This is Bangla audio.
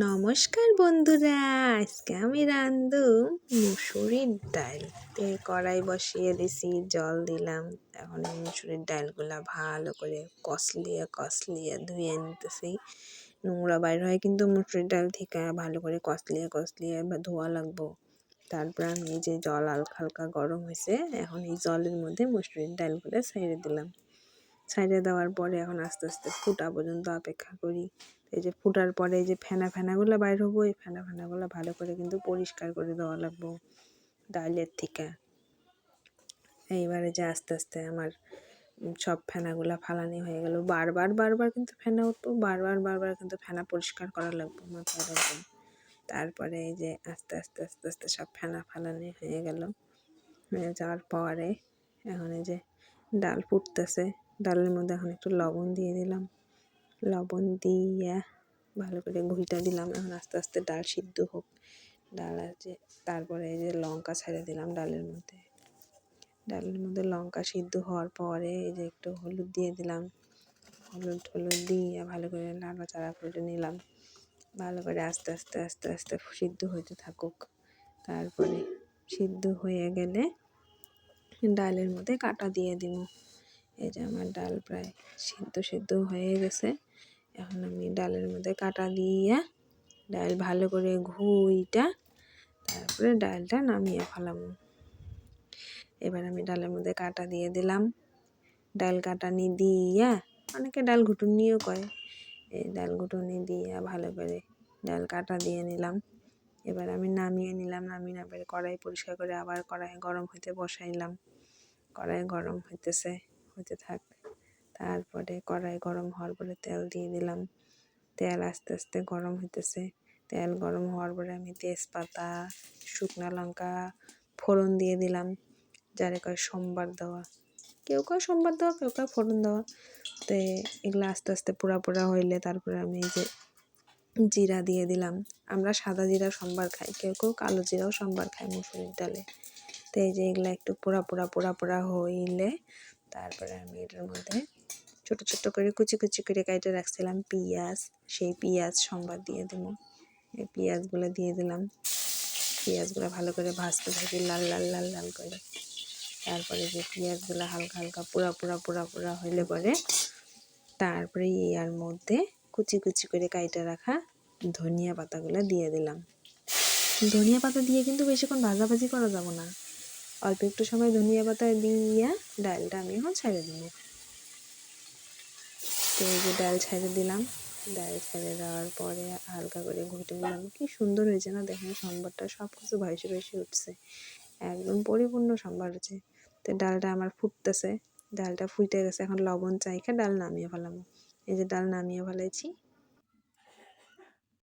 নমস্কার বন্ধুরা, আজকে আমি রান্ধু মুসুরির ডাল। কড়াই বসিয়ে দিছি, জল দিলাম। এখন এই মুসুরির ডালগুলা ভালো করে কসলিয়ে ধুয়ে নিতেছি। নোংরা বাইর হয় কিন্তু মুসুরির ডাল থেকে ভালো করে কসলিয়ে ধোয়া লাগবো। তারপর আমি এই যে জল হালকা গরম হয়েছে, এখন এই জলের মধ্যে মুসুরির ডালগুলো ছেড়ে দিলাম। ছেড়ে দেওয়ার পরে এখন আস্তে আস্তে ফুটা পর্যন্ত অপেক্ষা করি। এই যে ফুটার পরে এই যে ফেনাগুলো বাইর হবো, এই ফেনাগুলো ভালো করে কিন্তু পরিষ্কার করে দেওয়া লাগবো ডালের থেকে। এইবারে যে আস্তে আস্তে আমার সব ফেনাগুলা ফালানি হয়ে গেল। বারবার কিন্তু ফেনা উঠবো, বারবার কিন্তু ফেনা পরিষ্কার করা লাগবে, মাথায় রাখবেন। তারপরে এই যে আস্তে আস্তে সব ফেনা ফালানি হয়ে গেল। হয়ে যাওয়ার পরে এখন এই যে ডাল ফুটতেছে, ডালের মধ্যে এখন একটু লবণ দিয়ে দিলাম। লবণ দিয়ে ভালো করে ঘুঁইটা দিলাম। এখন আস্তে আস্তে ডাল সিদ্ধ হোক। ডাল আছে, তারপরে এই যে লঙ্কা ছেড়ে দিলাম ডালের মধ্যে লঙ্কা সিদ্ধ হওয়ার পরে এই যে একটু হলুদ দিয়ে দিলাম। হলুদ দিয়ে ভালো করে নাড়াচাড়া করে নিলাম। ভালো করে আস্তে আস্তে সিদ্ধ হতে থাকুক। তারপরে সিদ্ধ হয়ে গেলে ডালের মধ্যে কাটা দিয়ে দিব। এই যে আমার ডাল প্রায় সিদ্ধ হয়ে গেছে। এখন আমি ডালের মধ্যে কাটা দিয়ে ডাল ভালো করে ঘুইটা তারপরে ডালটা নামিয়ে ফেলাম। এবার আমি ডালের মধ্যে কাটা দিয়ে দিলাম। ডাল কাটানি দিয়া, অনেকে ডাল ঘুটুনিও কয়, এই ডাল ঘুটুনি দিয়ে ভালো করে ডাল কাটা দিয়ে নিলাম। এবার আমি নামিয়ে নিলাম। নামিয়ে নেবার কড়াই পরিষ্কার করে আবার কড়াই গরম হতে বসাইলাম। কড়াই গরম হতে থাক। তারপরে কড়াই গরম হওয়ার পরে তেল দিয়ে দিলাম। তেল আস্তে আস্তে গরম হইতেছে। তেল গরম হওয়ার পরে আমি তেজপাতা, শুকনো লঙ্কা ফোড়ন দিয়ে দিলাম। যারে কয় সম্বার দেওয়া, কেউ কয় সম্বার দেওয়া, কেউ কয় ফোড়ন দেওয়া। তো এগুলো আস্তে আস্তে পোড়া হইলে তারপরে আমি এই যে জিরা দিয়ে দিলাম। আমরা সাদা জিরা সম্বার খাই, কেউ কালো জিরাও সম্বার খায় মুসুরির ডালে। তো এই যে এগুলো একটু পোড়া হইলে তারপরে আমি এটার মধ্যে ছোট করে কুচি করে কেটে রাখছিলাম পেঁয়াজ, সেই পেঁয়াজ সম্বার দিয়ে দেবো। এই পেঁয়াজগুলো দিয়ে দিলাম। পেঁয়াজগুলো ভালো করে ভাজতে থাকি লাল করে। তারপরে যে পেঁয়াজগুলো হালকা পোড়া হইলে পরে তারপরে ইয়ার মধ্যে কুচি করে কাইটে রাখা ধনিয়া পাতাগুলো দিয়ে দিলাম। ধনিয়া পাতা দিয়ে কিন্তু বেশিক্ষণ ভাজাভাজি করা যাবে না, অল্প একটু সময় ধনিয়া পাতা দিয়ে ডালটা আমি এখন ছেড়ে দেবো। তো এই যে ডাল ছেড়ে দিলাম। ডাল ছেড়ে দেওয়ার পরে হালকা করে ঘুটে নিলাম। কি সুন্দর হয়েছে না দেখেন, সম্বারটা সব কিছু ভাইসে উঠছে, একদম পরিপূর্ণ সম্বার হচ্ছে। তো ডালটা আমার ফুটতেছে, ডালটা ফুটে গেছে। এখন লবণ চাইখা ডাল নামিয়ে ফেলাম। এই যে ডাল নামিয়ে ফেলাইছি।